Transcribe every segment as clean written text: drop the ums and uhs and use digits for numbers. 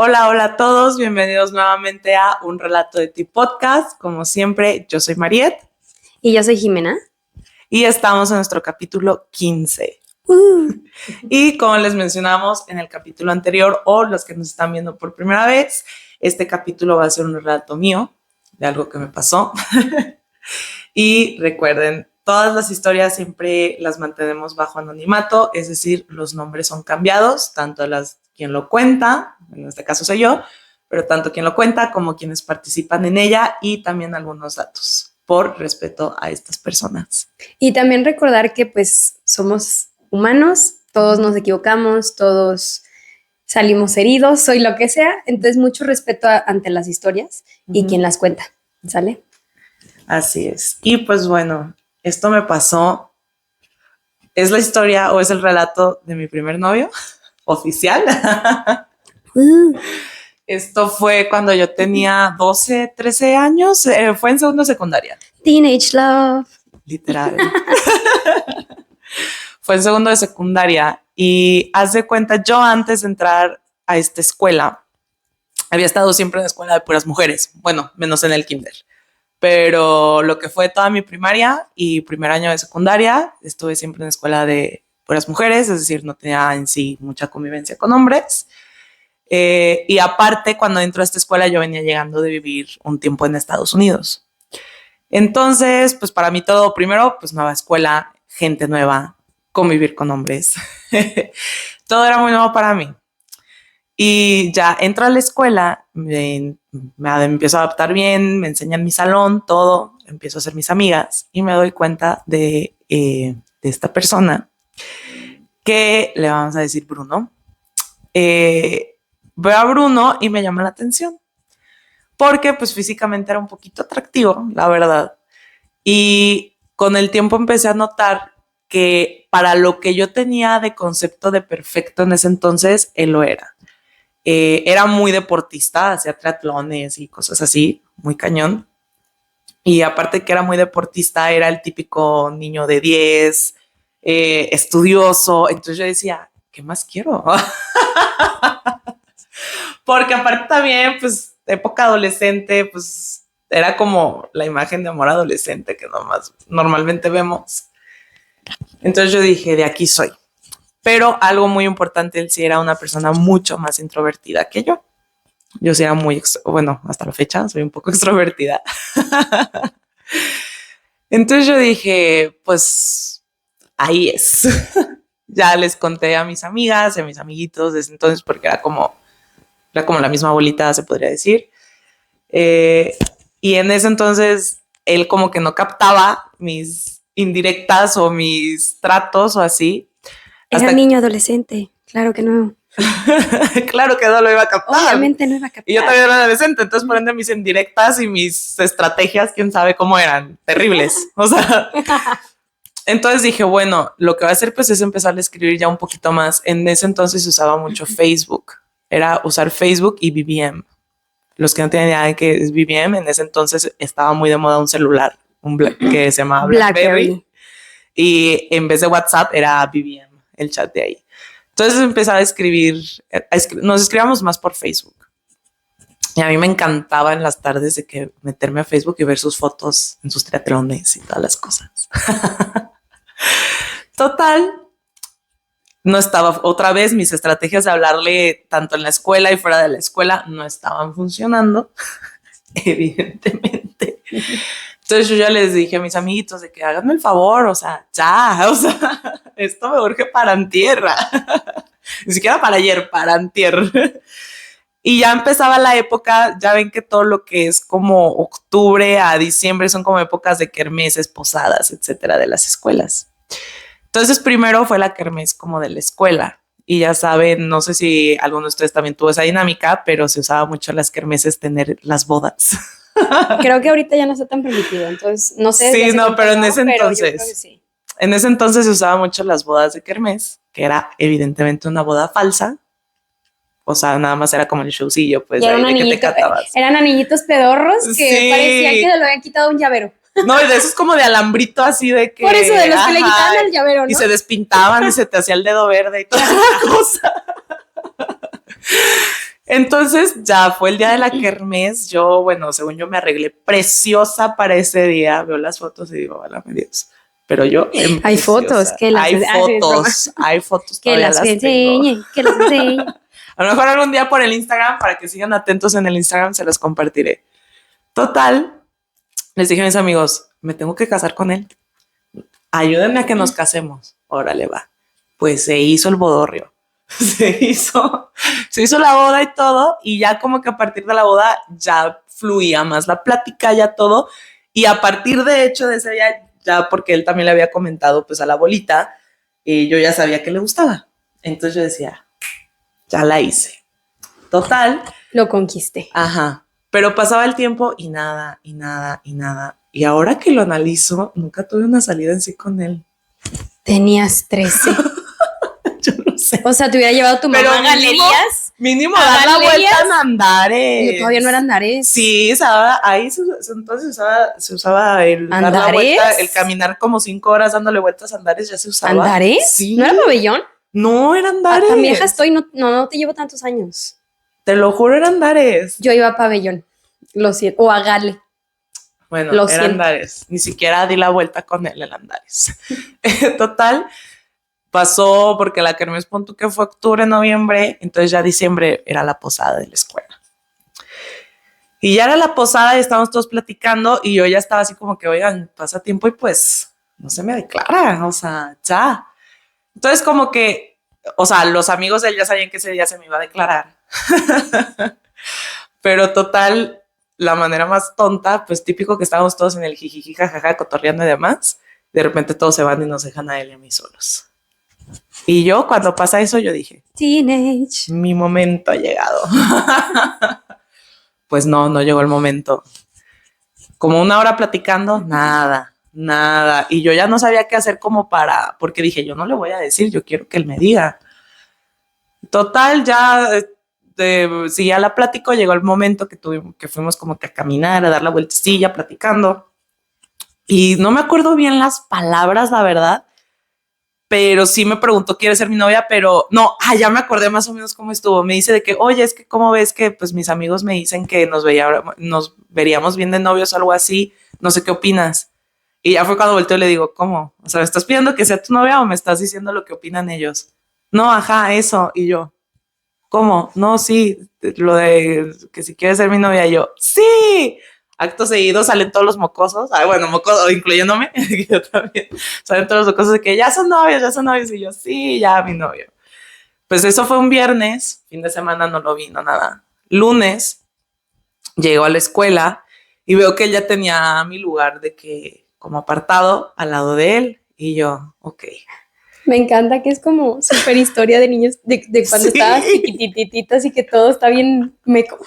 Hola, hola a todos, bienvenidos nuevamente a Un Relato de Ti Podcast. Como siempre, yo soy Mariet. Y yo soy Jimena. Y estamos en nuestro capítulo 15. Y como les mencionamos en el capítulo anterior, o los que nos están viendo por primera vez, este capítulo va a ser un relato mío, de algo que me pasó. Y recuerden, todas las historias siempre las mantenemos bajo anonimato, es decir, los nombres son cambiados, tanto las quien lo cuenta, en este caso soy yo, pero tanto quien lo cuenta como quienes participan en ella y también algunos datos, por respeto a estas personas. Y también recordar que pues somos humanos, todos nos equivocamos, todos salimos heridos, soy lo que sea, entonces mucho respeto ante las historias y quien las cuenta, ¿sale? Así es. Y pues bueno, esto me pasó, es la historia o es el relato de mi primer novio oficial. Esto fue cuando yo tenía 12, 13 años, fue en segundo de secundaria. Teenage love. Literal. Fue en segundo de secundaria y haz de cuenta, yo antes de entrar a esta escuela, había estado siempre en la escuela de puras mujeres, bueno, menos en el kinder. Pero lo que fue toda mi primaria y primer año de secundaria, estuve siempre en la escuela de puras mujeres, es decir, no tenía en sí mucha convivencia con hombres. Y aparte, cuando entro a esta escuela, yo venía llegando de vivir un tiempo en Estados Unidos. Entonces, pues para mí todo, primero, pues nueva escuela, gente nueva, convivir con hombres. Todo era muy nuevo para mí. Y ya entro a la escuela, me empiezo a adaptar bien, me enseñan mi salón, todo, empiezo a hacer mis amigas y me doy cuenta de esta persona que le vamos a decir Bruno. Veo a Bruno y me llama la atención porque pues físicamente era un poquito atractivo, la verdad. Y con el tiempo empecé a notar que para lo que yo tenía de concepto de perfecto en ese entonces, él lo era. Era muy deportista, hacía triatlones y cosas así, muy cañón. Y aparte que era muy deportista, era el típico niño de 10, estudioso. Entonces yo decía, ¿qué más quiero? Porque aparte también, pues, época adolescente, pues, era como la imagen de amor adolescente que normalmente vemos. Entonces yo dije, de aquí soy. Pero algo muy importante, él sí era una persona mucho más introvertida que yo. Yo sí era bueno, hasta la fecha soy un poco extrovertida. Entonces yo dije, pues ahí es. Ya les conté a mis amigas y a mis amiguitos desde entonces porque era como la misma bolita, se podría decir. Y en ese entonces él como que no captaba mis indirectas o mis tratos o así. Era niño adolescente, claro que no. Claro que no lo iba a captar. Obviamente no iba a captar. Y yo también era adolescente, entonces por ende mis indirectas y mis estrategias, quién sabe cómo eran, terribles. O sea, entonces dije, bueno, lo que voy a hacer pues es empezar a escribir ya un poquito más. En ese entonces se usaba mucho Facebook, era usar Facebook y BBM. Los que no tienen idea de qué es BBM, en ese entonces estaba muy de moda un celular, que se llamaba BlackBerry. Y en vez de WhatsApp era BBM, el chat de ahí. Entonces empezaba a escribir, nos escribíamos más por Facebook. Y a mí me encantaba en las tardes de que meterme a Facebook y ver sus fotos en sus triatlones y todas las cosas. Total, no estaba, otra vez mis estrategias de hablarle tanto en la escuela y fuera de la escuela no estaban funcionando, evidentemente. Entonces yo ya les dije a mis amiguitos de que háganme el favor, o sea, esto me urge para antier. Ni siquiera para ayer, para antier. Y ya empezaba la época, ya ven que todo lo que es como octubre a diciembre son como épocas de kermeses, posadas, etcétera, de las escuelas. Entonces primero fue la kermés como de la escuela. Y ya saben, no sé si alguno de ustedes también tuvo esa dinámica, pero se usaba mucho en las kermeses tener las bodas. Creo que ahorita ya no está tan permitido, entonces no sé. Sí, no, pero en ese entonces, sí. En ese entonces se usaba mucho las bodas de kermés, que era evidentemente una boda falsa. O sea, nada más era como el showcillo, pues, era de que te catabas. Eran anillitos pedorros que parecía que se lo habían quitado un llavero. No, y de esos como de alambrito así de que... Por eso, de los que le quitaban el llavero, ¿no? Y se despintaban y se te hacía el dedo verde y toda la cosa. Entonces ya fue el día de la kermés. Yo, bueno, según yo me arreglé preciosa para ese día. Veo las fotos y digo, válame Dios. Pero yo Hay fotos que las hay fotos que todavía las las tengo. enseñe, que las enseñe. A lo mejor algún día por el Instagram, para que sigan atentos en el Instagram, se los compartiré. Total, les dije a mis amigos, me tengo que casar con él. Ayúdenme a que nos casemos. Órale, va. Pues se hizo el bodorrio. Se hizo la boda y todo. Y ya como que a partir de la boda ya fluía más la plática, ya todo. Y a partir de hecho de ese día, ya porque él también le había comentado pues a la abuelita, y yo ya sabía que le gustaba. Entonces yo decía, ya la hice. Total. Lo conquisté. Ajá. Pero pasaba el tiempo y nada, y nada, y nada. Y ahora que lo analizo, nunca tuve una salida en sí con él. Tenías 13. Yo no sé. O sea, te hubiera llevado tu mamá Pero a galerías. Mínimo ¿A dar la galerías? vuelta en Andares. Yo todavía no era Andares. Sí, ahí entonces se usaba el dar la ¿Andares? vuelta, el caminar como 5 horas dándole vueltas a Andares, ya se usaba. ¿Andares? Sí. ¿No era pabellón? No, era Andares. Tan vieja estoy, no te llevo tantos años. Te lo juro, era Andares. Yo iba a pabellón, lo siento, o a Gale. Bueno, Lo era siento. Andares. Ni siquiera di la vuelta con él en Andares. Total, pasó porque la kermés pon tú que fue octubre, noviembre, entonces ya diciembre era la posada de la escuela. Y ya era la posada y estábamos todos platicando y yo ya estaba así como que, oigan, pasa tiempo y pues no se me declara, o sea, ya. Entonces como que, o sea, los amigos de él ya sabían que ese día se me iba a declarar. Pero total, la manera más tonta, pues típico que estábamos todos en el jijiji, jajaja, cotorreando y demás, de repente todos se van y nos dejan a él y a mí solos. Y yo, cuando pasa eso, yo dije, Teenage. mi momento ha llegado. Pues no llegó el momento. Como 1 hora platicando, nada. Y yo ya no sabía qué hacer porque dije, yo no le voy a decir, yo quiero que él me diga. Total, ya si ya la platico, llegó el momento que fuimos como que a caminar, a dar la vueltecilla, platicando. Y no me acuerdo bien las palabras, la verdad, pero sí me preguntó, ¿quieres ser mi novia? Pero no, ya me acordé más o menos cómo estuvo. Me dice de que, oye, es que cómo ves que pues mis amigos me dicen que nos veríamos bien de novios o algo así, no sé qué opinas. Y ya fue cuando volteo y le digo, ¿cómo? O sea, ¿me estás pidiendo que sea tu novia o me estás diciendo lo que opinan ellos? No, ajá, eso. Y yo, ¿cómo? No, sí, lo de que si quieres ser mi novia, y yo, sí. Acto seguido salen todos los mocosos, bueno, mocosos, incluyéndome, yo también, salen todos los mocosos de que ya son novios, y yo, sí, ya mi novio. Pues eso fue un viernes, fin de semana no lo vi, no nada. Lunes, llego a la escuela y veo que él ya tenía mi lugar de que, como apartado, al lado de él, y yo, ok. Me encanta que es como súper historia de niños, de cuando Sí. estabas chiquitititas y que todo está bien meco.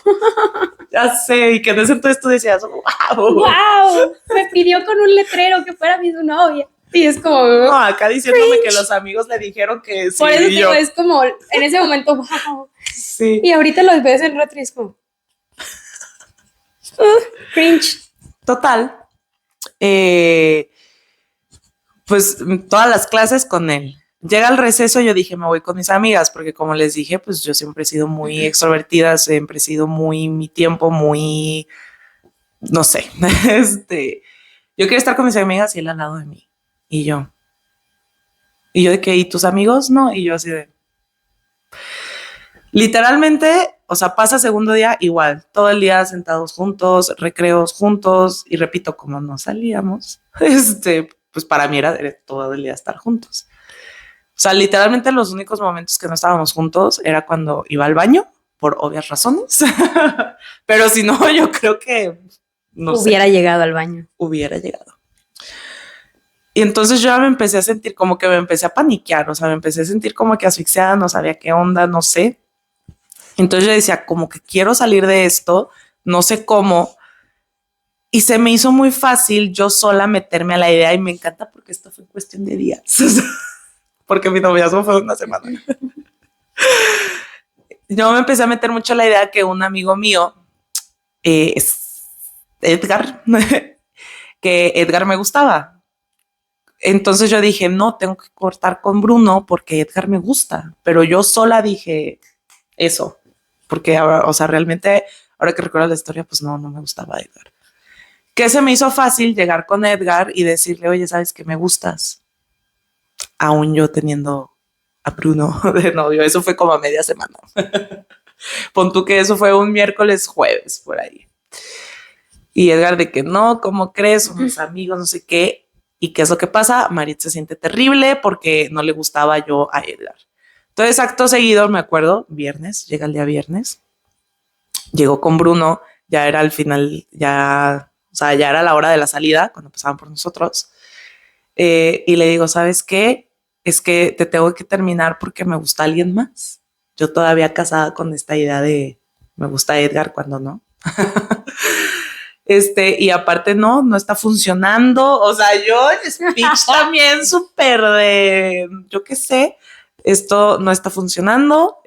Ya sé, y que en ese entonces tú decías, wow. ¡Wow! Me pidió con un letrero que fuera mi su novia. Y es como... No, acá diciéndome que los amigos le dijeron que sí. Por eso y digo, yo, es como en ese momento, wow. sí. Y ahorita los ves en retro y es como... cringe. Total. Pues todas las clases con él. Llega el receso, yo dije, me voy con mis amigas, porque como les dije, pues yo siempre he sido muy extrovertida, siempre he sido muy, mi tiempo, muy, no sé, yo quiero estar con mis amigas y él al lado de mí. Y yo de que, ¿y tus amigos? No, y yo así de... Literalmente, o sea, pasa segundo día igual, todo el día sentados juntos, recreos juntos, y repito, como no salíamos, pues para mí era todo el día estar juntos. O sea, literalmente los únicos momentos que no estábamos juntos era cuando iba al baño, por obvias razones. Pero si no, yo creo que no Hubiera llegado al baño. Hubiera llegado. Y entonces yo ya me empecé a sentir como que me empecé a paniquear, o sea, me empecé a sentir como que asfixiada, no sabía qué onda, no sé. Entonces yo decía, como que quiero salir de esto, no sé cómo. Y se me hizo muy fácil yo sola meterme a la idea y me encanta porque esto fue cuestión de días. Porque mi noviazgo fue 1 semana. Yo me empecé a meter mucho la idea que un amigo mío, es Edgar, que Edgar me gustaba. Entonces yo dije, no, tengo que cortar con Bruno porque Edgar me gusta. Pero yo sola dije eso. porque ahora, o sea, realmente, ahora que recuerdo la historia, pues no me gustaba Edgar. Que se me hizo fácil llegar con Edgar y decirle, oye, ¿sabes que me gustas? Aún yo teniendo a Bruno de novio. Eso fue como a media semana. Pon tú que eso fue un miércoles, jueves, por ahí. Y Edgar de que no, ¿cómo crees? Somos amigos, no sé qué. ¿Y qué es lo que pasa? Marit se siente terrible porque no le gustaba yo a Edgar. Entonces, acto seguido, me acuerdo, viernes, llega el día viernes, llegó con Bruno, ya era al final, ya, o sea, ya era la hora de la salida, cuando pasaban por nosotros. Y le digo, ¿sabes qué? Es que te tengo que terminar porque me gusta alguien más. Yo todavía casada con esta idea de me gusta Edgar cuando no. Y aparte no está funcionando. O sea, yo el speech también súper de, yo qué sé, esto no está funcionando.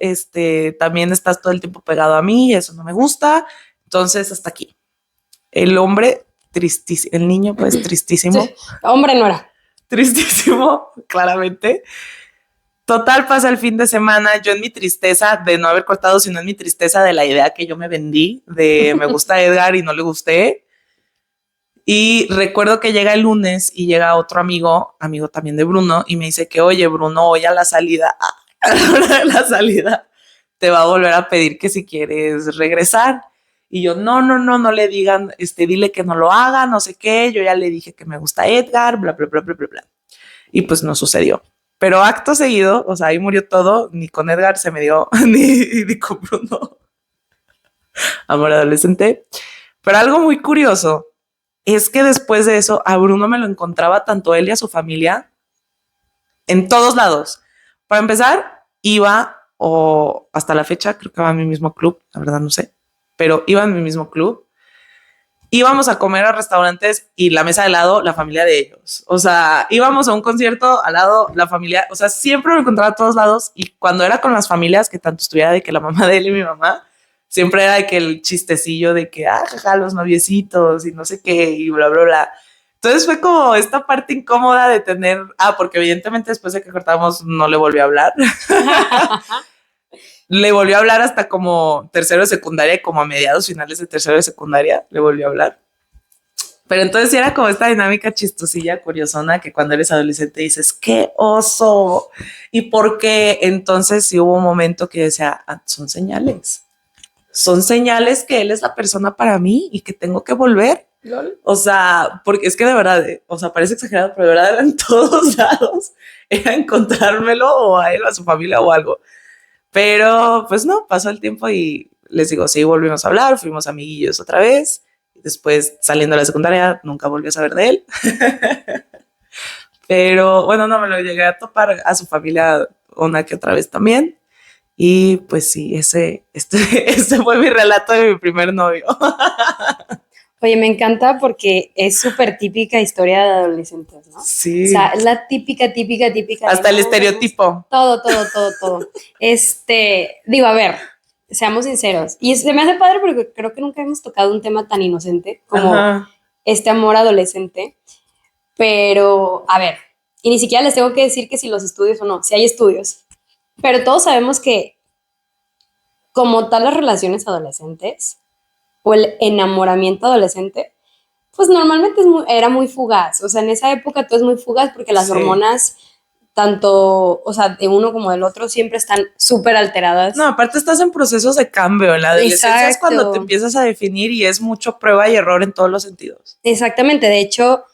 También estás todo el tiempo pegado a mí y eso no me gusta. Entonces, hasta aquí. El hombre tristísimo, el niño pues tristísimo. Sí, hombre no era. Tristísimo, claramente. Total, pasa el fin de semana, yo en mi tristeza de no haber cortado, sino en mi tristeza de la idea que yo me vendí, de me gusta Edgar y no le gusté. Y recuerdo que llega el lunes y llega otro amigo también de Bruno, y me dice que, oye, Bruno, hoy a la salida, a la hora de la salida, te va a volver a pedir que si quieres regresar. Y yo, no le digan, dile que no lo haga, no sé qué, yo ya le dije que me gusta Edgar, bla, bla, bla, bla, bla, bla. Y pues no sucedió. Pero acto seguido, o sea, ahí murió todo, ni con Edgar se me dio, ni con Bruno, amor adolescente. Pero algo muy curioso es que después de eso, a Bruno me lo encontraba tanto él y a su familia en todos lados. Para empezar, iba, o hasta la fecha, creo que va a mi mismo club, la verdad no sé, pero iba en mi mismo club. Íbamos a comer a restaurantes y la mesa de lado, la familia de ellos. O sea, íbamos a un concierto al lado, la familia, o sea, siempre me encontraba a todos lados. Y cuando era con las familias, que tanto estuviera de que la mamá de él y mi mamá, siempre era de que el chistecillo de que, jaja, los noviecitos y no sé qué, y bla, bla, bla. Entonces fue como esta parte incómoda de tener, porque evidentemente después de que cortamos no le volví a hablar. Le volvió a hablar hasta como tercero de secundaria, como a mediados finales de tercero de secundaria, le volvió a hablar. Pero entonces sí era como esta dinámica chistosilla, curiosona, que cuando eres adolescente dices, ¡qué oso! Y porque entonces sí hubo un momento que decía, son señales. Son señales que él es la persona para mí y que tengo que volver. ¿Lol? O sea, porque es que de verdad, o sea, parece exagerado, pero de verdad era en todos lados. Era encontrármelo o a él, a su familia o algo. Pero pues no, pasó el tiempo y les digo, sí, volvimos a hablar, fuimos amiguillos otra vez. Después, saliendo de la secundaria, nunca volví a saber de él. Pero bueno, no me lo llegué a topar a su familia una que otra vez también. Y pues sí, este fue mi relato de mi primer novio. Oye, me encanta porque es súper típica historia de adolescentes, ¿no? Sí. O sea, es la típica. Hasta el estereotipo. Todo. Digo, a ver, seamos sinceros. Y se me hace padre porque creo que nunca hemos tocado un tema tan inocente como este amor adolescente. Pero, a ver, y ni siquiera les tengo que decir que si los estudios o no, si hay estudios. Pero todos sabemos que como tal las relaciones adolescentes o el enamoramiento adolescente, pues normalmente era muy fugaz. O sea, en esa época todo es muy fugaz porque las hormonas, tanto, o sea, de uno como del otro, siempre están súper alteradas. No, aparte estás en procesos de cambio. En la adolescencia es cuando te empiezas a definir y es mucho prueba y error en todos los sentidos. Exactamente. De hecho,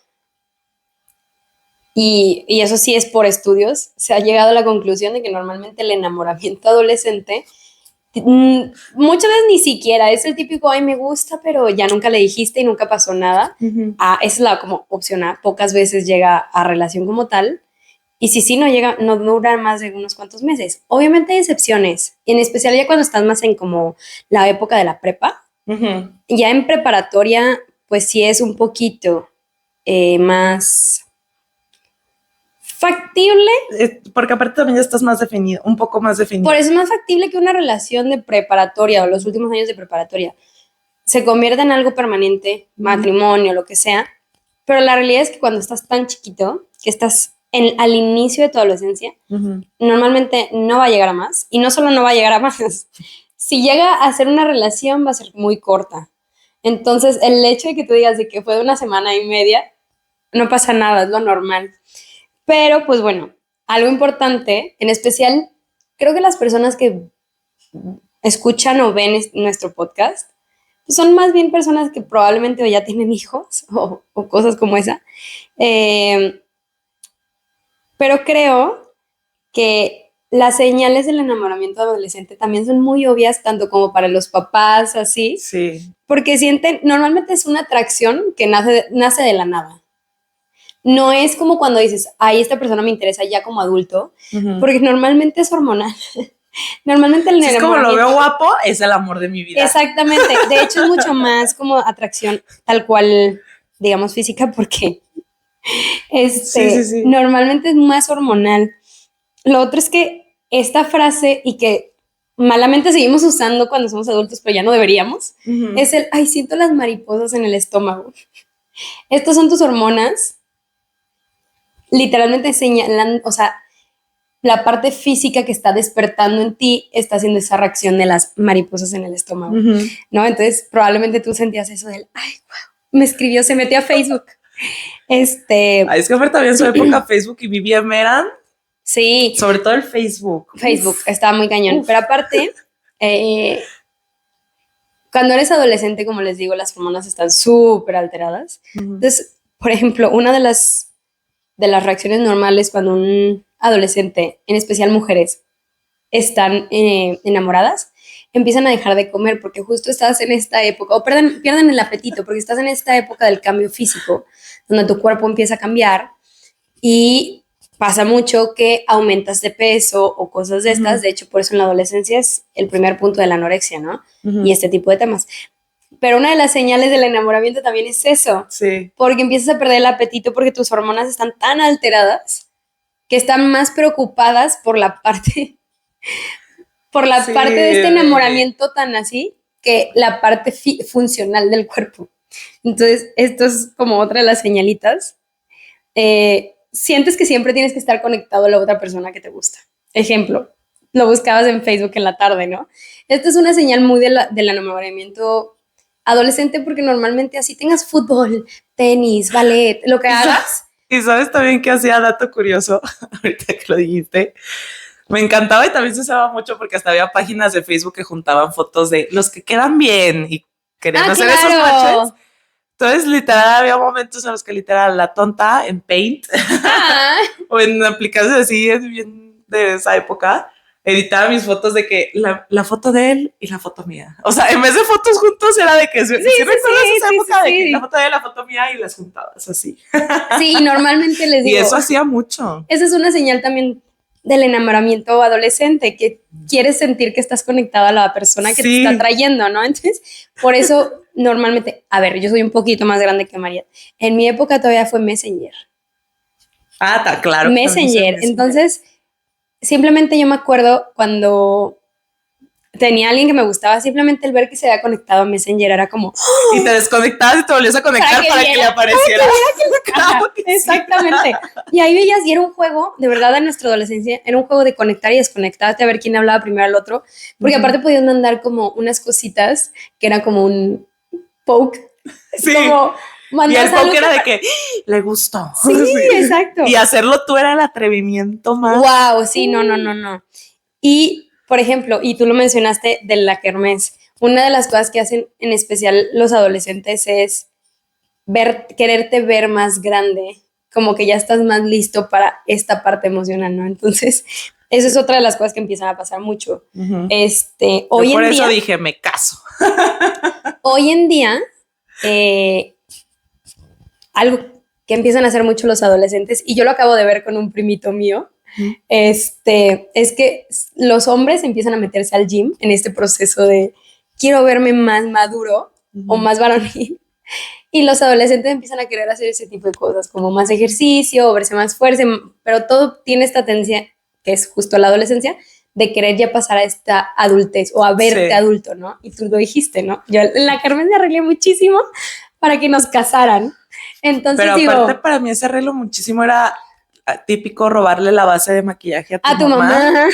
y eso sí es por estudios, se ha llegado a la conclusión de que normalmente el enamoramiento adolescente muchas veces ni siquiera es el típico, ay, me gusta, pero ya nunca le dijiste y nunca pasó nada. Esa es la como opción A. Pocas veces llega a relación como tal. Y si no llega, no dura más de unos cuantos meses. Obviamente hay excepciones, y en especial ya cuando estás más en como la época de la prepa. Ya en preparatoria, pues sí es un poquito más factible. Porque aparte también ya estás más definido, un poco más definido. Por eso es más factible que una relación de preparatoria o los últimos años de preparatoria se convierta en algo permanente, matrimonio, lo que sea. Pero la realidad es que cuando estás tan chiquito, que estás al inicio de tu adolescencia, normalmente no va a llegar a más. Y no solo no va a llegar a más, si llega a ser una relación va a ser muy corta. Entonces, el hecho de que tú digas de que fue de una semana y media, no pasa nada, es lo normal. Pero, pues bueno, algo importante, en especial, creo que las personas que escuchan o ven nuestro podcast, pues son más bien personas que probablemente o ya tienen hijos o cosas como esa. Eh, pero creo que las señales del enamoramiento adolescente también son muy obvias, tanto como para los papás, así, Sí. porque sienten, normalmente es una atracción que nace de la nada. No es como cuando dices, ay, esta persona me interesa ya como adulto, porque normalmente es hormonal. Normalmente el Si es como lo enamoramiento... veo guapo, es el amor de mi vida. Exactamente. De hecho, es mucho más como atracción tal cual, digamos, física, porque Sí. normalmente es más hormonal. Lo otro es que esta frase y que malamente seguimos usando cuando somos adultos, pero ya no deberíamos, es el, ay, siento las mariposas en el estómago. Estas son tus hormonas, literalmente señalan, o sea, la parte física que está despertando en ti está haciendo esa reacción de las mariposas en el estómago, ¿no? Entonces, probablemente tú sentías eso del, ay, wow, me escribió, se metió a Facebook. Ay, es que también en su época Facebook y BBM eran... Sí. Sobre todo el Facebook. Facebook, estaba muy cañón. Pero aparte, cuando eres adolescente, como les digo, las hormonas están súper alteradas. Entonces, por ejemplo, una de las reacciones normales cuando un adolescente, en especial mujeres, están enamoradas, empiezan a dejar de comer porque justo estás en esta época, o pierden el apetito porque estás en esta época del cambio físico, donde tu cuerpo empieza a cambiar y pasa mucho que aumentas de peso o cosas de estas. De hecho, por eso en la adolescencia es el primer punto de la anorexia, ¿no? Y este tipo de temas. Pero una de las señales del enamoramiento también es eso. Sí. Porque empiezas a perder el apetito porque tus hormonas están tan alteradas que están más preocupadas por la parte parte de este enamoramiento tan así que la parte funcional del cuerpo. Entonces, esto es como otra de las señalitas. Sientes que siempre tienes que estar conectado a la otra persona que te gusta. Ejemplo, lo buscabas en Facebook en la tarde, ¿no? Esto es una señal muy del enamoramiento adolescente porque normalmente así tengas fútbol, tenis, ballet, lo que hagas. Y sabes también que hacía, dato curioso, ahorita que lo dijiste, me encantaba y también se usaba mucho porque hasta había páginas de Facebook que juntaban fotos de los que quedan bien y querían hacer esos matches. Entonces, literal, había momentos en los que literal la tonta en Paint o en aplicaciones así bien de esa época, editaba mis fotos de que la foto de él y la foto mía. O sea, en vez de fotos juntos era de que recuerdas esa época de que la foto de él, la foto mía y las juntabas así. Sí, y normalmente les digo. Y eso hacía mucho. Esa es una señal también del enamoramiento adolescente, que quieres sentir que estás conectado a la persona que te está trayendo, ¿no? Entonces, por eso normalmente, a ver, yo soy un poquito más grande que María. En mi época todavía fue Messenger. Ah, está claro. Messenger. Entonces, simplemente yo me acuerdo cuando tenía alguien que me gustaba, simplemente el ver que se había conectado a Messenger era como... ¡Oh! Y te desconectabas y te volvías a conectar para que le apareciera. Exactamente. Y ahí veías, y era un juego, de verdad, en nuestra adolescencia, era un juego de conectar y desconectarte a ver quién hablaba primero al otro, porque aparte podían mandar como unas cositas que era como un poke. Sí. Como y el poke era de que le gustó. Sí, exacto. Y hacerlo tú era el atrevimiento más. Wow, sí, no. Y, por ejemplo, y tú lo mencionaste de la kermés, una de las cosas que hacen en especial los adolescentes es quererte ver más grande, como que ya estás más listo para esta parte emocional, ¿no? Entonces, eso es otra de las cosas que empiezan a pasar mucho. Hoy por en eso día, dije, me caso. Hoy en día, algo que empiezan a hacer mucho los adolescentes, y yo lo acabo de ver con un primito mío, es que los hombres empiezan a meterse al gym en este proceso de quiero verme más maduro o más varonil, y los adolescentes empiezan a querer hacer ese tipo de cosas, como más ejercicio, verse más fuerte, pero todo tiene esta tendencia, que es justo la adolescencia, de querer ya pasar a esta adultez o a verte adulto, ¿no? Y tú lo dijiste, ¿no? Yo en la Carmen me arreglé muchísimo para que nos casaran. Entonces, pero aparte para mí ese arreglo muchísimo era típico robarle la base de maquillaje a tu mamá.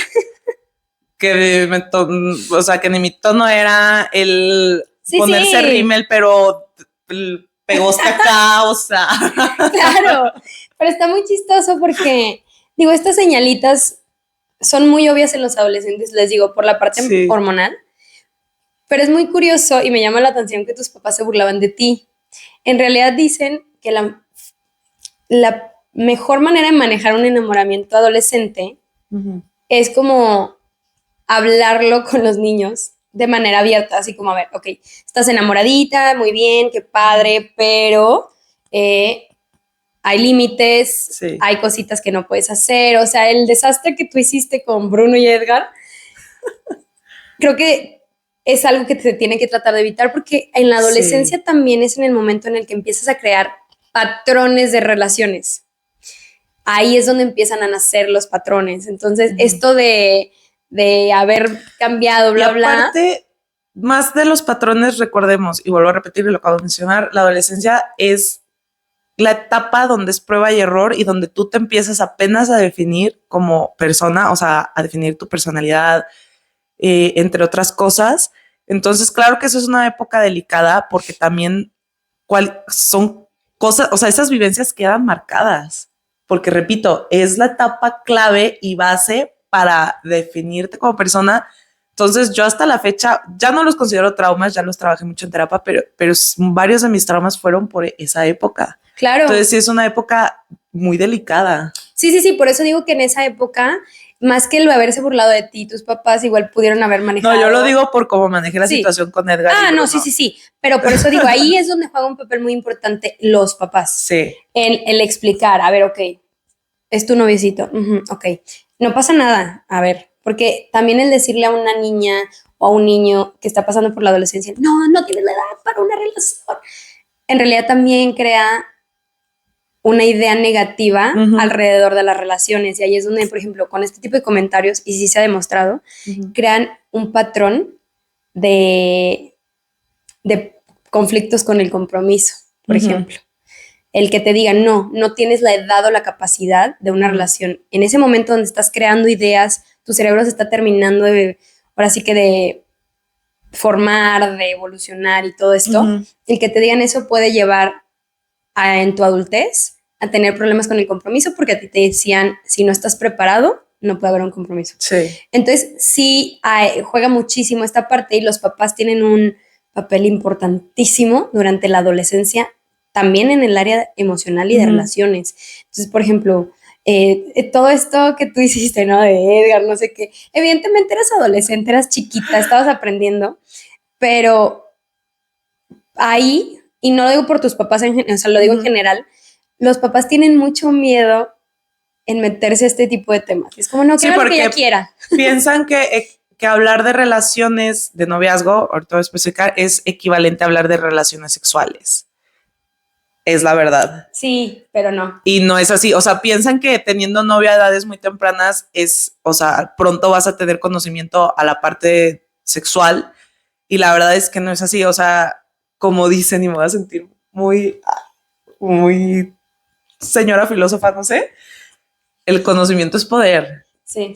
o sea, que ni mi tono era el ponerse rímel, pero pegó hasta acá, o sea. Claro, pero está muy chistoso porque, digo, estas señalitas son muy obvias en los adolescentes, les digo, por la parte hormonal, pero es muy curioso y me llama la atención que tus papás se burlaban de ti. En realidad dicen que la mejor manera de manejar un enamoramiento adolescente es como hablarlo con los niños de manera abierta, así como, a ver, ok, estás enamoradita, muy bien, qué padre, pero hay límites, hay cositas que no puedes hacer, o sea, el desastre que tú hiciste con Bruno y Edgar, creo que es algo que te tiene que tratar de evitar, porque en la adolescencia también es en el momento en el que empiezas a crear patrones de relaciones. Ahí es donde empiezan a nacer los patrones. Entonces, esto de haber cambiado, bla, y aparte, más de los patrones, recordemos, y vuelvo a repetir lo que acabo de mencionar, la adolescencia es la etapa donde es prueba y error y donde tú te empiezas apenas a definir como persona, o sea, a definir tu personalidad, entre otras cosas. Entonces, claro que eso es una época delicada porque también son cosas, o sea, esas vivencias quedan marcadas, porque repito, es la etapa clave y base para definirte como persona. Entonces yo hasta la fecha ya no los considero traumas, ya los trabajé mucho en terapia, pero varios de mis traumas fueron por esa época. Claro. Entonces sí es una época muy delicada. Sí, por eso digo que en esa época, más que el haberse burlado de ti, tus papás igual pudieron haber manejado. No, yo lo digo por cómo manejé la situación con Edgar. No, sí, pero por eso digo, ahí es donde juega un papel muy importante los papás. Sí. En el explicar, a ver, ok, es tu noviecito, ok, no pasa nada, a ver, porque también el decirle a una niña o a un niño que está pasando por la adolescencia, no tienes la edad para una relación, en realidad también crea una idea negativa alrededor de las relaciones, y ahí es donde, por ejemplo, con este tipo de comentarios, y sí se ha demostrado, crean un patrón de conflictos con el compromiso, por ejemplo. El que te digan, no tienes la edad o la capacidad de una relación. En ese momento donde estás creando ideas, tu cerebro se está terminando ahora sí que de formar, de evolucionar y todo esto. El que te digan eso puede llevar en tu adultez a tener problemas con el compromiso, porque a ti te decían, si no estás preparado, no puede haber un compromiso. Sí. Entonces, sí juega muchísimo esta parte, y los papás tienen un papel importantísimo durante la adolescencia, también en el área emocional y de relaciones. Entonces, por ejemplo, todo esto que tú hiciste, ¿no? De Edgar, no sé qué. Evidentemente eras adolescente, eras chiquita, estabas aprendiendo, pero ahí, y no lo digo por tus papás, o sea, lo digo en general, los papás tienen mucho miedo en meterse a este tipo de temas. Es como, no, que haga lo que ella quiera. Piensan que hablar de relaciones de noviazgo, ahorita voy a especificar, es equivalente a hablar de relaciones sexuales. Es la verdad. Sí, pero no. Y no es así. O sea, piensan que teniendo novia a edades muy tempranas o sea, pronto vas a tener conocimiento a la parte sexual. Y la verdad es que no es así. O sea, como dicen, y me voy a sentir muy señora filósofa, no sé. El conocimiento es poder. Sí.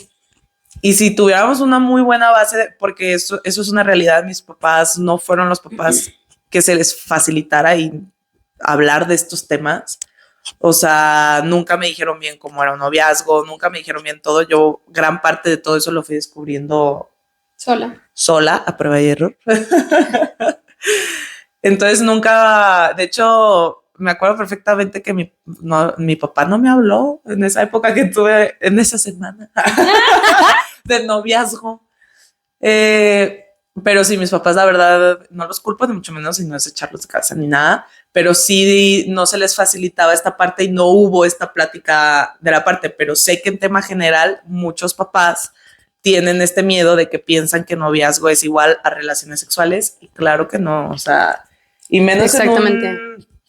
Y si tuviéramos una muy buena base, porque eso es una realidad, mis papás no fueron los papás que se les facilitara y hablar de estos temas. O sea, nunca me dijeron bien cómo era un noviazgo, nunca me dijeron bien todo. Yo gran parte de todo eso lo fui descubriendo sola, a prueba y error. Entonces nunca, de hecho, me acuerdo perfectamente que mi papá no me habló en esa época que tuve, en esa semana de noviazgo. Pero sí, mis papás, la verdad, no los culpo, ni mucho menos, y no es echarlos de casa ni nada, pero sí no se les facilitaba esta parte y no hubo esta plática de la parte, pero sé que en tema general muchos papás tienen este miedo de que piensan que noviazgo es igual a relaciones sexuales, y claro que no, o sea, y menos exactamente.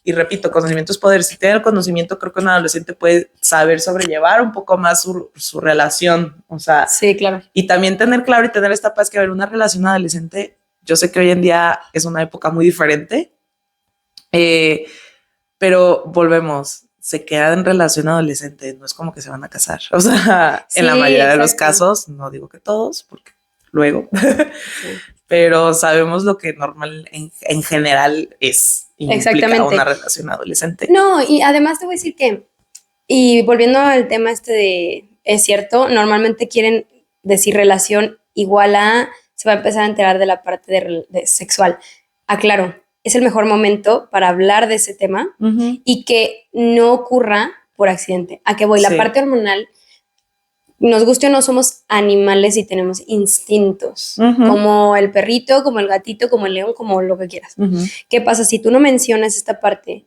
Y repito, conocimiento es poder. Si tiene el conocimiento, creo que un adolescente puede saber sobrellevar un poco más su relación. O sea, sí, claro. Y también tener claro y tener esta paz que haber una relación adolescente. Yo sé que hoy en día es una época muy diferente, pero volvemos, se quedan en relación adolescente, no es como que se van a casar. O sea, sí, en la mayoría de los casos, no digo que todos, porque luego, Sí. pero sabemos lo que normal en general implica una relación adolescente. No, y además te voy a decir que, y volviendo al tema es cierto, normalmente quieren decir relación igual a, se va a empezar a enterar de la parte de sexual. Aclaro, es el mejor momento para hablar de ese tema y que no ocurra por accidente. ¿A qué voy? La parte hormonal, nos guste o no, somos animales y tenemos instintos, como el perrito, como el gatito, como el león, como lo que quieras. ¿Qué pasa si tú no mencionas esta parte?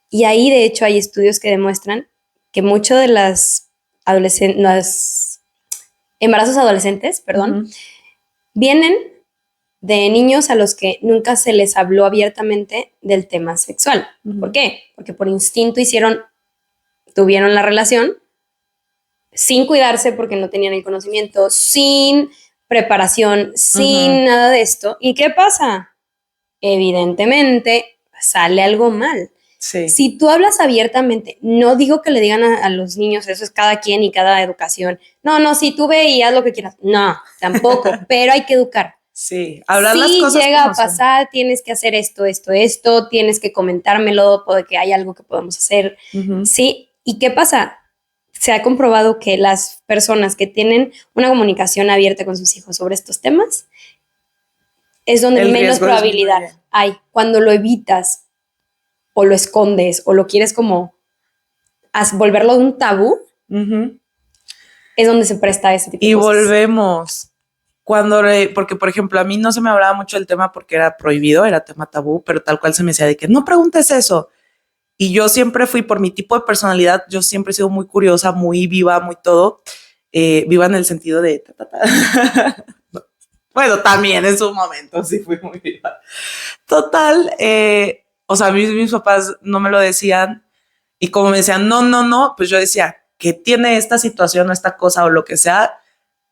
Y ahí, de hecho, hay estudios que demuestran que muchos de los embarazos adolescentes, vienen de niños a los que nunca se les habló abiertamente del tema sexual. ¿Por qué? Porque por instinto tuvieron la relación sin cuidarse porque no tenían el conocimiento, sin preparación, sin nada de esto. ¿Y qué pasa? Evidentemente sale algo mal. Sí. Si tú hablas abiertamente, no digo que le digan a los niños, eso es cada quien y cada educación. No, si tú ve y haz lo que quieras. No, tampoco, pero hay que educar. Sí, hablar si las cosas llega a pasar, tienes que hacer esto, tienes que comentármelo, puede que hay algo que podamos hacer. Sí, ¿y qué pasa? Se ha comprobado que las personas que tienen una comunicación abierta con sus hijos sobre estos temas es donde menos probabilidad hay. Cuando lo evitas o lo escondes o lo quieres como volverlo un tabú, es donde se presta ese tipo de cosas. Y volvemos. Porque, por ejemplo, a mí no se me hablaba mucho del tema porque era prohibido, era tema tabú, pero tal cual se me decía de que no preguntes eso. Y yo siempre fui, por mi tipo de personalidad, yo siempre he sido muy curiosa, muy viva, muy todo. Viva en el sentido de... Bueno, también en su momento sí fui muy viva. Total, o sea, mis papás no me lo decían y como me decían, no, pues yo decía, ¿qué tiene esta situación o esta cosa o lo que sea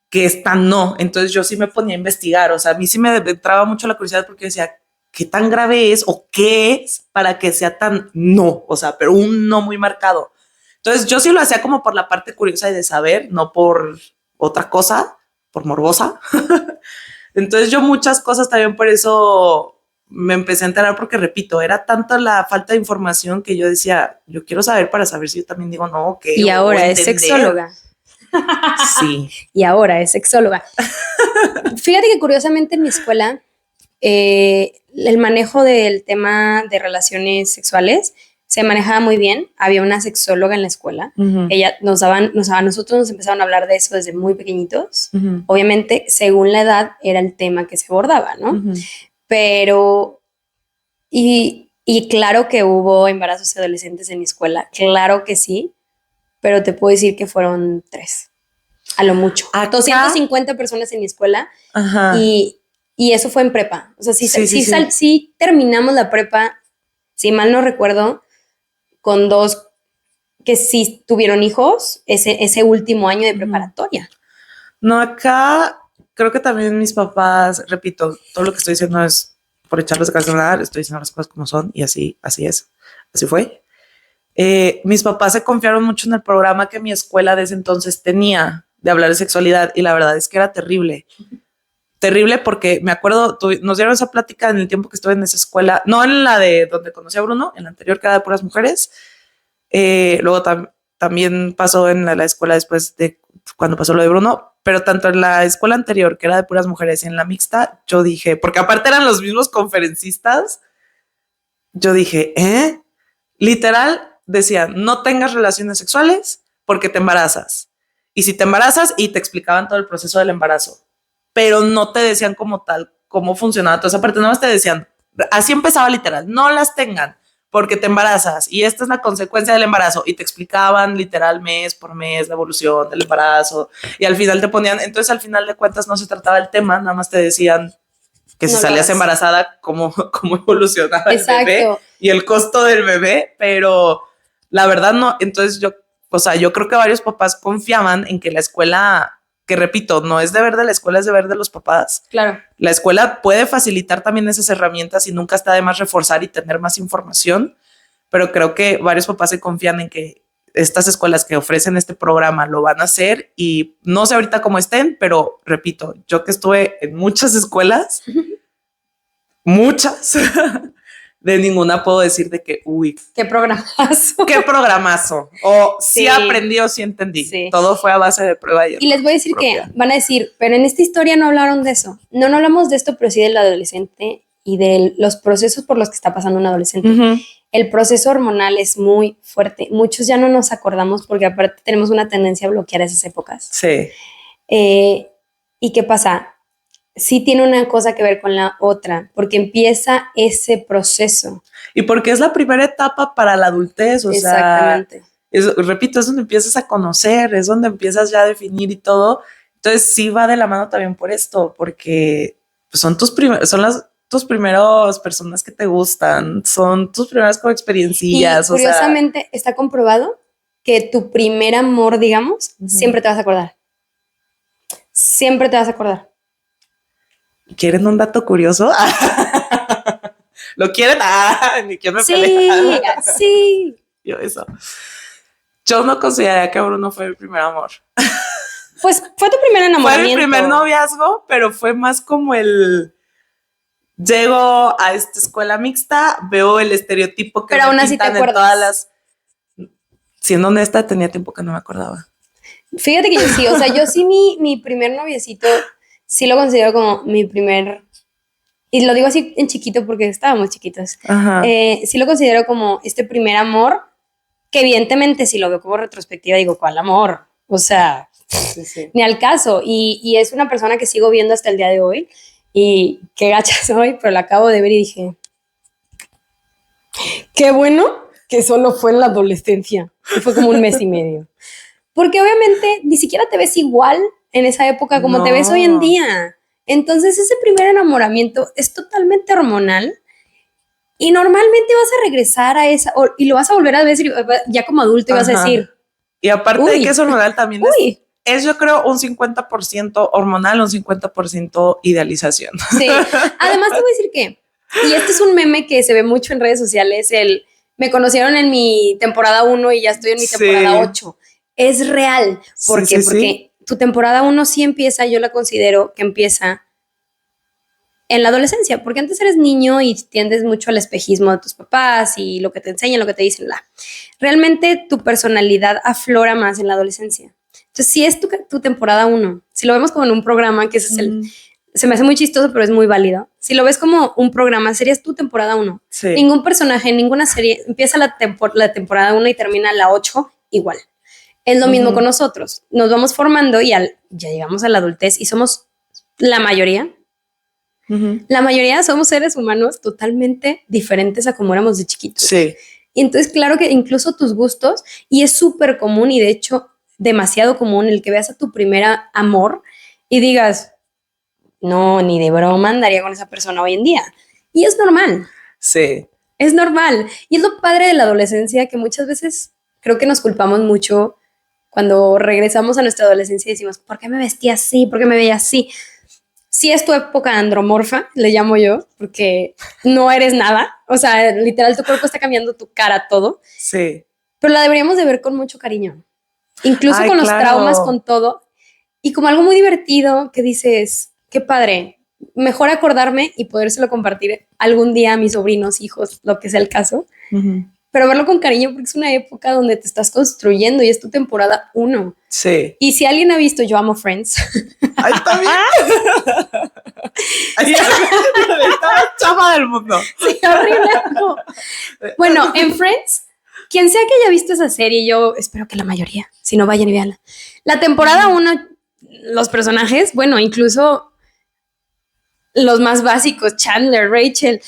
que esta no? Entonces yo sí me ponía a investigar, o sea, a mí sí me entraba mucho la curiosidad porque decía, ¿qué tan grave es o qué es para que sea tan no? O sea, pero un no muy marcado. Entonces yo sí lo hacía como por la parte curiosa y de saber, no por otra cosa, por morbosa. Entonces yo muchas cosas también por eso me empecé a enterar porque, repito, era tanta la falta de información que yo decía, yo quiero saber para saber si yo también digo no o qué. Y ahora es sexóloga. Sí. Y ahora es sexóloga. Fíjate que curiosamente en mi escuela el manejo del tema de relaciones sexuales se manejaba muy bien. Había una sexóloga en la escuela. Ella a nosotros nos empezaron a hablar de eso desde muy pequeñitos. Obviamente, según la edad, era el tema que se abordaba, ¿no? Pero, y claro que hubo embarazos adolescentes en mi escuela, claro que sí, pero te puedo decir que fueron 3, a lo mucho. Acá, 250 personas en mi escuela y eso fue en prepa. O sea, sí terminamos la prepa, si mal no recuerdo, con 2 que sí tuvieron hijos ese último año de preparatoria. No, acá creo que también mis papás, repito, todo lo que estoy diciendo es por echarles ganas de nada, estoy diciendo las cosas como son y así es, así fue. Mis papás se confiaron mucho en el programa que mi escuela de ese entonces tenía de hablar de sexualidad y la verdad es que era terrible. Terrible porque me acuerdo, nos dieron esa plática en el tiempo que estuve en esa escuela, no en la de donde conocí a Bruno, en la anterior que era de puras mujeres. Luego también pasó en la escuela después de cuando pasó lo de Bruno, pero tanto en la escuela anterior que era de puras mujeres y en la mixta, yo dije, porque aparte eran los mismos conferencistas, yo dije, literal decían, no tengas relaciones sexuales porque te embarazas. Y si te embarazas, y te explicaban todo el proceso del embarazo, pero no te decían como tal cómo funcionaba toda esa parte, nada más te decían, así empezaba literal, no las tengan porque te embarazas y esta es la consecuencia del embarazo y te explicaban literal mes por mes la evolución del embarazo y al final te ponían, entonces al final de cuentas no se trataba el tema, nada más te decían que si salías embarazada, cómo evolucionaba el bebé y el costo del bebé, pero la verdad no, entonces yo creo que varios papás confiaban en que la escuela, que repito, no es deber de la escuela, es deber de los papás. Claro. La escuela puede facilitar también esas herramientas y nunca está de más reforzar y tener más información, pero creo que varios papás se confían en que estas escuelas que ofrecen este programa lo van a hacer y no sé ahorita cómo estén, pero repito, yo que estuve en muchas escuelas, muchas, de ninguna puedo decir de que, uy, qué programazo. qué programazo. O sí aprendí o sí entendí. Sí. Todo fue a base de prueba y error. Y les voy a decir propia. Que van a decir, pero en esta historia no hablaron de eso. No hablamos de esto, pero sí del adolescente y de los procesos por los que está pasando un adolescente. El proceso hormonal es muy fuerte. Muchos ya no nos acordamos porque aparte tenemos una tendencia a bloquear esas épocas. Sí. ¿Y qué pasa? Sí tiene una cosa que ver con la otra, porque empieza ese proceso. Y porque es la primera etapa para la adultez, o exactamente. sea, repito, es donde empiezas a conocer, es donde empiezas ya a definir y todo. Entonces sí va de la mano también por esto, porque son tus primeras personas que te gustan, son tus primeras como experiencias. Y curiosamente está comprobado que tu primer amor, digamos, siempre te vas a acordar. Siempre te vas a acordar. ¿Quieren un dato curioso? ¿Lo quieren? Ni quién me pelea. Sí. Yo no consideraría que Bruno fue mi primer amor. Pues fue tu primer enamoramiento. Fue mi primer noviazgo, pero fue más como llego a esta escuela mixta, veo el estereotipo que pero aún así te acuerdas. En todas las... Siendo honesta, tenía tiempo que no me acordaba. Fíjate que yo sí, o sea, yo sí mi primer noviecito sí lo considero como mi primer, y lo digo así en chiquito porque estábamos chiquitos. Sí lo considero como este primer amor, que evidentemente si lo veo como retrospectiva digo, ¿cuál amor? O sea, sí. Ni al caso. Y es una persona que sigo viendo hasta el día de hoy y qué gacha soy, pero la acabo de ver y dije, qué bueno que solo fue en la adolescencia. Y fue como un mes y medio. Porque obviamente ni siquiera te ves igual en esa época como te ves hoy en día. Entonces ese primer enamoramiento es totalmente hormonal y normalmente vas a regresar a esa y lo vas a volver a ver ya como adulto y vas a decir. Y aparte de que es hormonal también es yo creo un 50% hormonal, un 50% idealización. Sí, además te voy a decir que, y este es un meme que se ve mucho en redes sociales, me conocieron en mi temporada 1 y ya estoy en mi temporada 8. Es real. ¿Por qué? Porque tu temporada 1 sí empieza, yo la considero que empieza en la adolescencia, porque antes eres niño y tiendes mucho al espejismo de tus papás y lo que te enseñan, lo que te dicen. Realmente tu personalidad aflora más en la adolescencia. Entonces, si es tu temporada 1, si lo vemos como en un programa, que ese es se me hace muy chistoso, pero es muy válido. Si lo ves como un programa, serías tu temporada 1. Sí. Ningún personaje, ninguna serie, empieza la temporada 1 y termina la 8 igual. Es lo mismo con nosotros. Nos vamos formando y ya llegamos a la adultez y somos la mayoría. La mayoría somos seres humanos totalmente diferentes a como éramos de chiquitos. Sí. Y entonces, claro que incluso tus gustos, y es súper común y de hecho demasiado común el que veas a tu primer amor y digas, no, ni de broma andaría con esa persona hoy en día. Y es normal. Sí. Es normal. Y es lo padre de la adolescencia que muchas veces creo que nos culpamos mucho cuando regresamos a nuestra adolescencia y decimos, ¿por qué me vestía así? ¿Por qué me veía así? Sí es tu época andromorfa, le llamo yo, porque no eres nada. O sea, literal, tu cuerpo está cambiando, tu cara, todo. Sí. Pero la deberíamos de ver con mucho cariño. Incluso con los traumas, con todo. Y como algo muy divertido que dices, qué padre, mejor acordarme y podérselo compartir algún día a mis sobrinos, hijos, lo que sea el caso. Pero verlo con cariño porque es una época donde te estás construyendo y es tu temporada 1. Sí. Y si alguien ha visto, yo amo Friends. Ahí está bien. Ahí está la chava del mundo. Sí, horrible. No. Bueno, en Friends, quien sea que haya visto esa serie, yo espero que la mayoría, si no vayan y veanla. La temporada 1, los personajes, bueno, incluso los más básicos, Chandler, Rachel,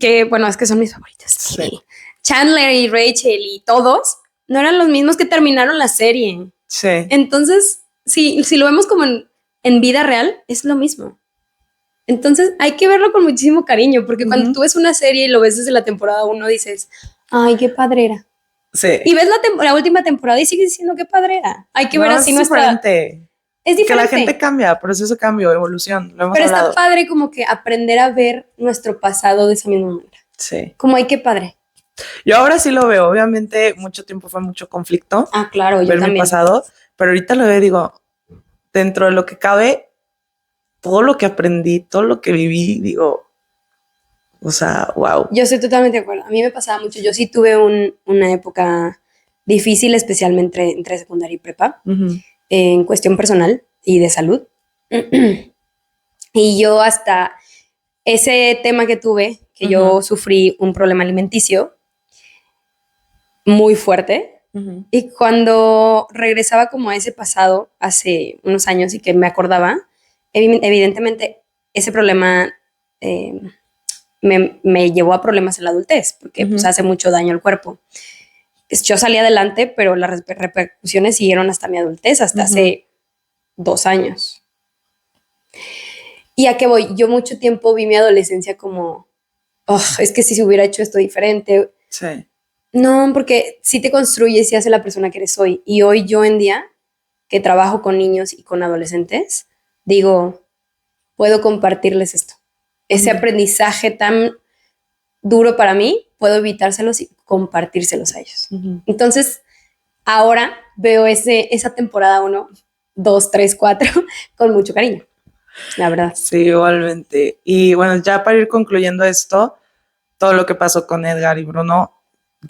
que bueno, es que son mis favoritas. Sí. Chandler y Rachel y todos no eran los mismos que terminaron la serie. Sí. Entonces, si lo vemos como en vida real, es lo mismo. Entonces, hay que verlo con muchísimo cariño, porque cuando tú ves una serie y lo ves desde la temporada 1, dices, ay, qué padre era. Sí. Y ves la última temporada y sigues diciendo qué padre era. Hay que ver así nuestra... Es diferente. Que la gente cambia, proceso, cambio, evolución. Lo hemos hablado. Está padre como que aprender a ver nuestro pasado de esa misma manera. Sí. Como ay, qué padre. Yo ahora sí lo veo. Obviamente, mucho tiempo fue mucho conflicto. Ah, claro, yo ver mi también. pasado, pero ahorita lo veo y digo, dentro de lo que cabe, todo lo que aprendí, todo lo que viví, digo, o sea, wow. Yo estoy totalmente de acuerdo. A mí me pasaba mucho. Yo sí tuve una época difícil, especialmente entre secundaria y prepa, en cuestión personal y de salud. Y yo hasta ese tema que tuve, que yo sufrí un problema alimenticio muy fuerte. Y cuando regresaba como a ese pasado hace unos años y que me acordaba, evidentemente ese problema me llevó a problemas en la adultez, porque pues hace mucho daño al cuerpo. Yo salí adelante, pero las repercusiones siguieron hasta mi adultez, hasta hace 2 años. ¿Y a qué voy? Yo mucho tiempo vi mi adolescencia como, es que si se hubiera hecho esto diferente. Sí. No, porque sí te construyes y hace la persona que eres hoy. Y hoy yo en día, que trabajo con niños y con adolescentes, digo, puedo compartirles esto. Ese aprendizaje tan duro para mí, puedo evitárselos y compartírselos a ellos. Entonces, ahora veo esa temporada 1, 2, 3, 4 con mucho cariño, la verdad. Sí, igualmente. Y bueno, ya para ir concluyendo esto, todo lo que pasó con Edgar y Bruno,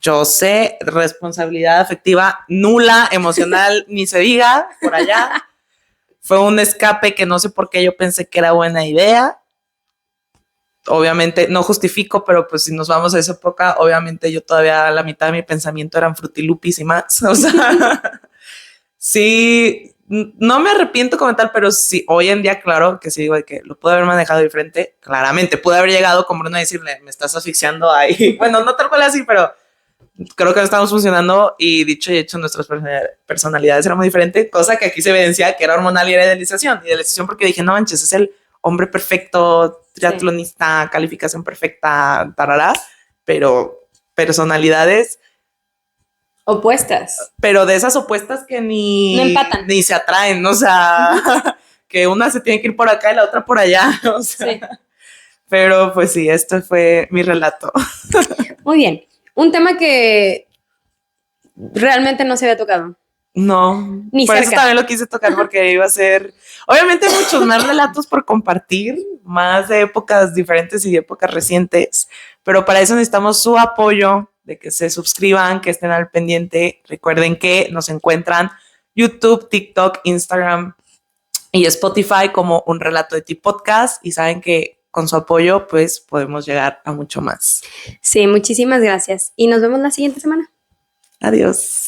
yo sé, responsabilidad afectiva nula, emocional, ni se diga, por allá. Fue un escape que no sé por qué yo pensé que era buena idea. Obviamente, no justifico, pero pues si nos vamos a esa época, obviamente yo todavía la mitad de mi pensamiento eran frutilupis y más. O sea, sí, no me arrepiento como tal, pero sí, hoy en día, claro, que sí digo de que lo pude haber manejado diferente. Claramente, pude haber llegado con Bruno a decirle, me estás asfixiando ahí. Bueno, no tal cual así, pero creo que no estamos funcionando y dicho y hecho nuestras personalidades eran muy diferentes, cosa que aquí se evidencia que era hormonal y era idealización. Idealización porque dije, no manches, es el hombre perfecto, triatlonista, calificación perfecta, tarará, pero personalidades opuestas. Pero de esas opuestas que no empatan. Ni se atraen, o sea, que una se tiene que ir por acá y la otra por allá, o sea. Sí. Pero pues sí, este fue mi relato. Muy bien. Un tema que realmente no se había tocado. No, ni por cerca. Eso también lo quise tocar porque iba a ser, obviamente muchos más relatos por compartir, más de épocas diferentes y de épocas recientes, pero para eso necesitamos su apoyo, de que se suscriban, que estén al pendiente. Recuerden que nos encuentran YouTube, TikTok, Instagram y Spotify como Un Relato de Ti Podcast y saben que con su apoyo pues podemos llegar a mucho más. Sí, muchísimas gracias y nos vemos la siguiente semana. Adiós.